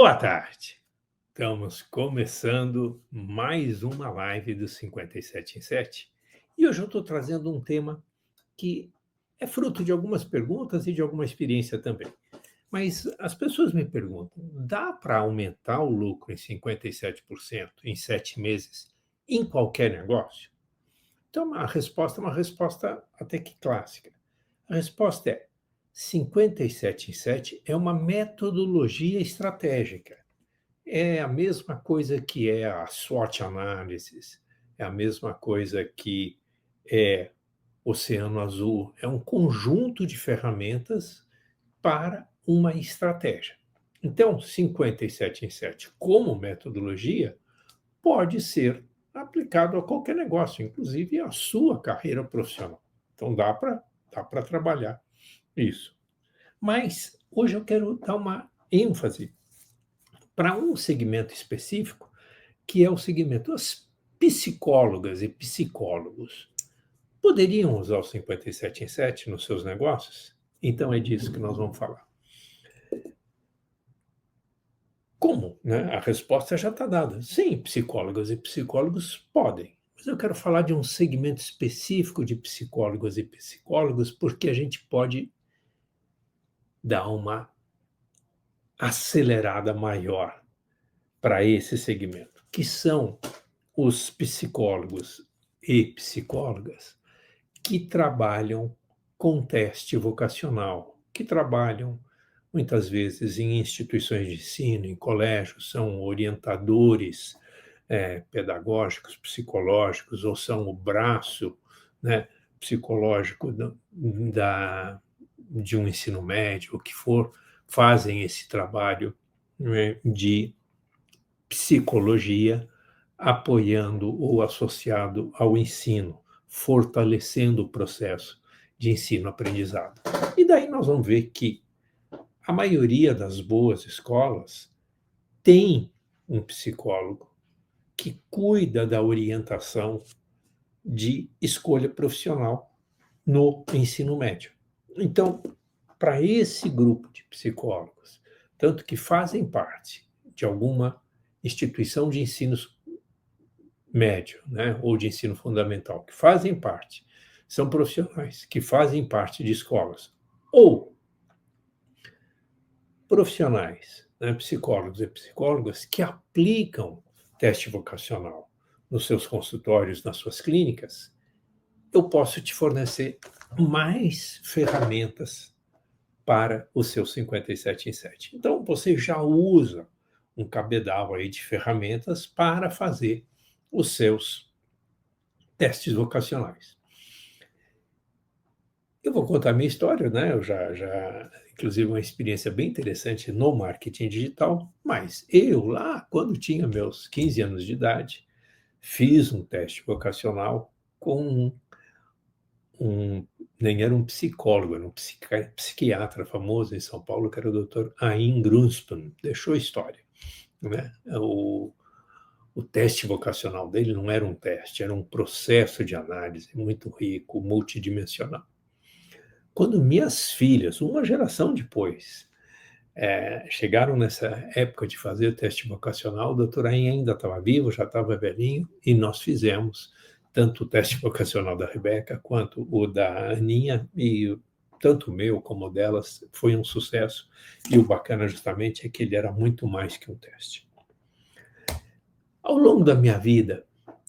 Boa tarde. Estamos começando mais uma live do 57 em 7 e hoje eu estou trazendo um tema que é fruto de algumas perguntas e de alguma experiência também. Mas as pessoas me perguntam: dá para aumentar o lucro em 57% em 7 meses em qualquer negócio? Então a resposta é uma resposta até que clássica. A resposta é: 57 em 7 é uma metodologia estratégica. É a mesma coisa que é a SWOT Analysis, é a mesma coisa que é Oceano Azul, é um conjunto de ferramentas para uma estratégia. Então, 57 em 7 como metodologia pode ser aplicado a qualquer negócio, inclusive a sua carreira profissional. Então, dá para trabalhar isso. Mas hoje eu quero dar uma ênfase para um segmento específico, que é o segmento. As psicólogas e psicólogos poderiam usar o 57 em 7 nos seus negócios? Então é disso que nós vamos falar. Como? Né? A resposta já está dada. Sim, psicólogas e psicólogos podem. Mas eu quero falar de um segmento específico de psicólogas e psicólogos, porque a gente pode dar uma acelerada maior para esse segmento, que são os psicólogos e psicólogas que trabalham com teste vocacional, que trabalham muitas vezes em instituições de ensino, em colégios, são orientadores pedagógicos, psicológicos, ou são o braço, né, psicológico de um ensino médio, o que for, fazem esse trabalho, né, de psicologia, apoiando ou associado ao ensino, fortalecendo o processo de ensino-aprendizado. E daí nós vamos ver que a maioria das boas escolas tem um psicólogo que cuida da orientação de escolha profissional no ensino médio. Então, para esse grupo de psicólogos, tanto que fazem parte de alguma instituição de ensino médio, né, ou de ensino fundamental, que fazem parte, são profissionais que fazem parte de escolas, ou profissionais, né, psicólogos e psicólogas, que aplicam teste vocacional nos seus consultórios, nas suas clínicas, eu posso te fornecer mais ferramentas para o seu 57 em 7. Então, você já usa um cabedal aí de ferramentas para fazer os seus testes vocacionais. Eu vou contar a minha história, né? Eu inclusive, uma experiência bem interessante no marketing digital, mas eu lá, quando tinha meus 15 anos de idade, fiz um teste vocacional com nem era um psicólogo, era um psiquiatra famoso em São Paulo, que era o Dr. Ayn Grunspan, deixou a história, né? O teste vocacional dele não era um teste, era um processo de análise muito rico, multidimensional. Quando minhas filhas, uma geração depois, chegaram nessa época de fazer o teste vocacional, o doutor Ayn ainda estava vivo, já estava velhinho, e nós fizemos tanto o teste vocacional da Rebeca quanto o da Aninha, e tanto o meu como o delas foi um sucesso, e o bacana justamente é que ele era muito mais que um teste. Ao longo da minha vida,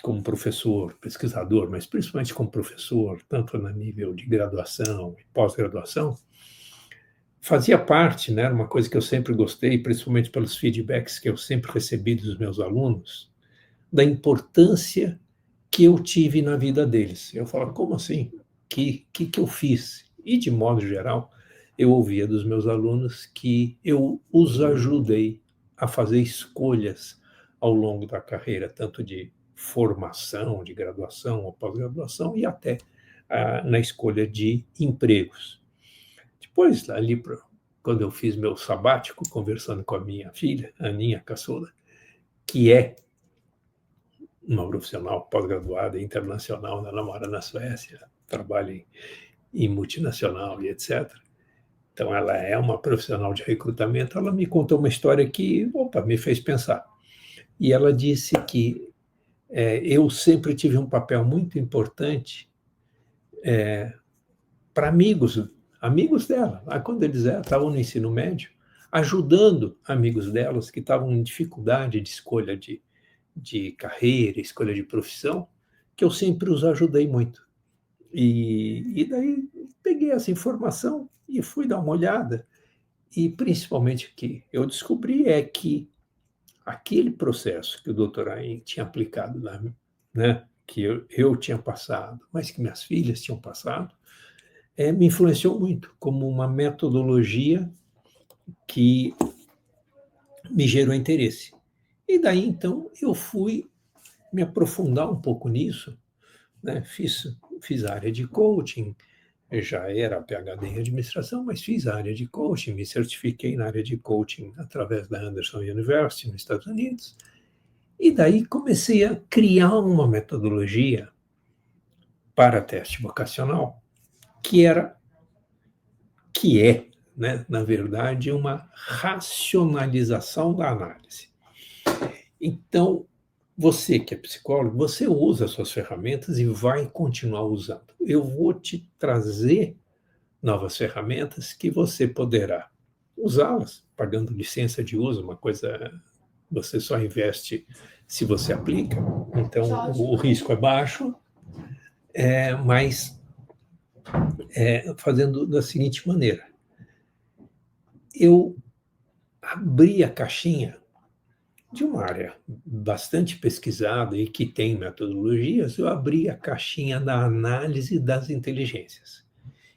como professor, pesquisador, mas principalmente como professor, tanto no nível de graduação e pós-graduação, fazia parte, né, uma coisa que eu sempre gostei, principalmente pelos feedbacks que eu sempre recebi dos meus alunos, da importância que eu tive na vida deles. Eu falava, como assim? Que eu fiz? E, de modo geral, eu ouvia dos meus alunos que eu os ajudei a fazer escolhas ao longo da carreira, tanto de formação, de graduação ou pós-graduação, e até na escolha de empregos. Depois, ali, quando eu fiz meu sabático, conversando com a minha filha, a Aninha Caçula, que é uma profissional pós-graduada internacional, ela mora na Suécia, trabalha em multinacional e etc. Então, ela é uma profissional de recrutamento, ela me contou uma história que, opa, me fez pensar. E ela disse que eu sempre tive um papel muito importante para amigos dela, lá quando eles estavam no ensino médio, ajudando amigos delas que estavam em dificuldade de escolha de carreira, escolha de profissão, que eu sempre os ajudei muito. E daí peguei essa informação e fui dar uma olhada, e principalmente o que eu descobri é que aquele processo que o doutor Ayn tinha aplicado, né, que eu tinha passado, mas que minhas filhas tinham passado, me influenciou muito como uma metodologia que me gerou interesse. E daí, então, eu fui me aprofundar um pouco nisso, né? Fiz a área de coaching, já era PhD em administração, mas fiz a área de coaching, me certifiquei na área de coaching através da Anderson University, nos Estados Unidos, e daí comecei a criar uma metodologia para teste vocacional, que é, né, na verdade, uma racionalização da análise. Então, você que é psicólogo, você usa as suas ferramentas e vai continuar usando. Eu vou te trazer novas ferramentas que você poderá usá-las, pagando licença de uso, uma coisa você só investe se você aplica, então o risco é baixo, mas fazendo da seguinte maneira: eu abri a caixinha de uma área bastante pesquisada e que tem metodologias, eu abri a caixinha da análise das inteligências.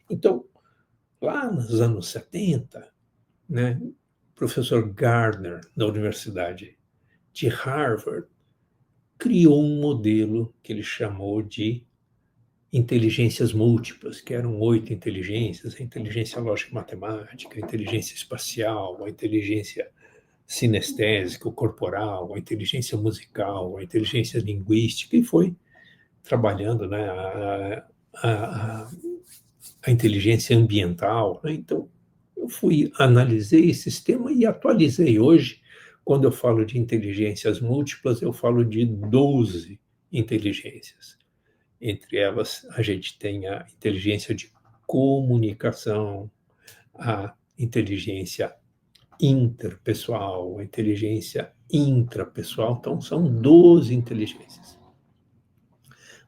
Então, lá nos anos 70, né, o professor Gardner, da Universidade de Harvard, criou um modelo que ele chamou de inteligências múltiplas, que eram 8 inteligências: a inteligência lógica matemática, a inteligência espacial, a inteligência sinestésica, o corporal, a inteligência musical, a inteligência linguística, e foi trabalhando, né, a inteligência ambiental, né? Então, eu analisei esse sistema e atualizei. Hoje, quando eu falo de inteligências múltiplas, eu falo de 12 inteligências. Entre elas, a gente tem a inteligência de comunicação, a inteligência interpessoal, a inteligência intrapessoal. Então, são 12 inteligências.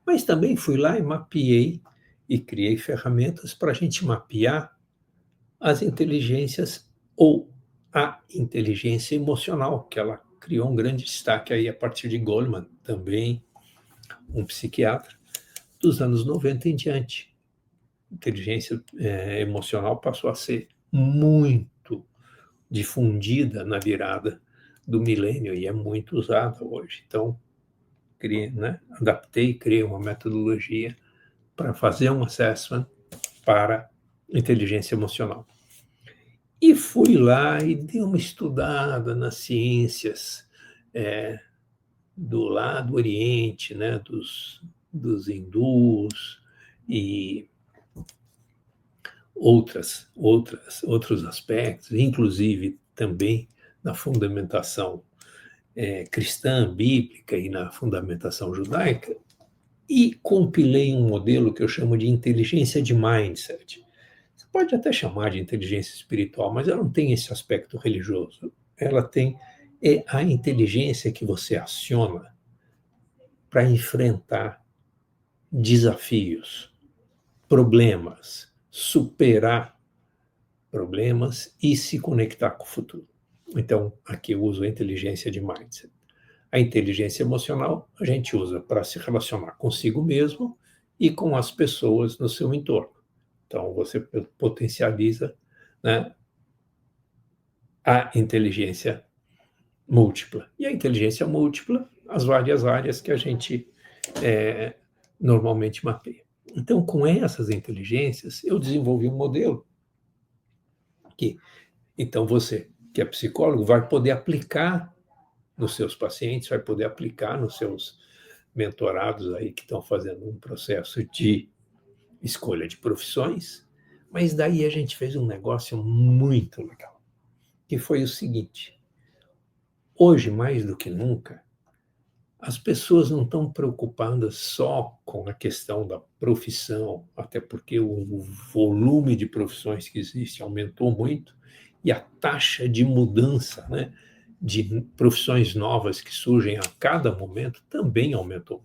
Mas também fui lá e mapeei e criei ferramentas para a gente mapear as inteligências, ou a inteligência emocional, que ela criou um grande destaque aí a partir de Goleman, também um psiquiatra, dos anos 90 em diante. Inteligência emocional passou a ser muito difundida na virada do milênio e é muito usada hoje. Então, adaptei, criei uma metodologia para fazer um assessment para inteligência emocional. E fui lá e dei uma estudada nas ciências do lado Oriente, né, dos hindus e outros aspectos, inclusive também na fundamentação cristã, bíblica e na fundamentação judaica, e compilei um modelo que eu chamo de inteligência de mindset. Você pode até chamar de inteligência espiritual, mas ela não tem esse aspecto religioso. Ela tem a inteligência que você aciona para enfrentar desafios, problemas, superar problemas e se conectar com o futuro. Então, aqui eu uso a inteligência de mindset. A inteligência emocional a gente usa para se relacionar consigo mesmo e com as pessoas no seu entorno. Então, você potencializa, né, a inteligência múltipla. E a inteligência múltipla, as várias áreas que a gente normalmente mapeia. Então, com essas inteligências, eu desenvolvi um modelo que, então, você, que é psicólogo, vai poder aplicar nos seus pacientes, vai poder aplicar nos seus mentorados aí que estão fazendo um processo de escolha de profissões, Mas daí a gente fez um negócio muito legal, que foi o seguinte: hoje, mais do que nunca, as pessoas não estão preocupadas só com a questão da profissão, até porque o volume de profissões que existe aumentou muito e a taxa de mudança, né, de profissões novas que surgem a cada momento também aumentou.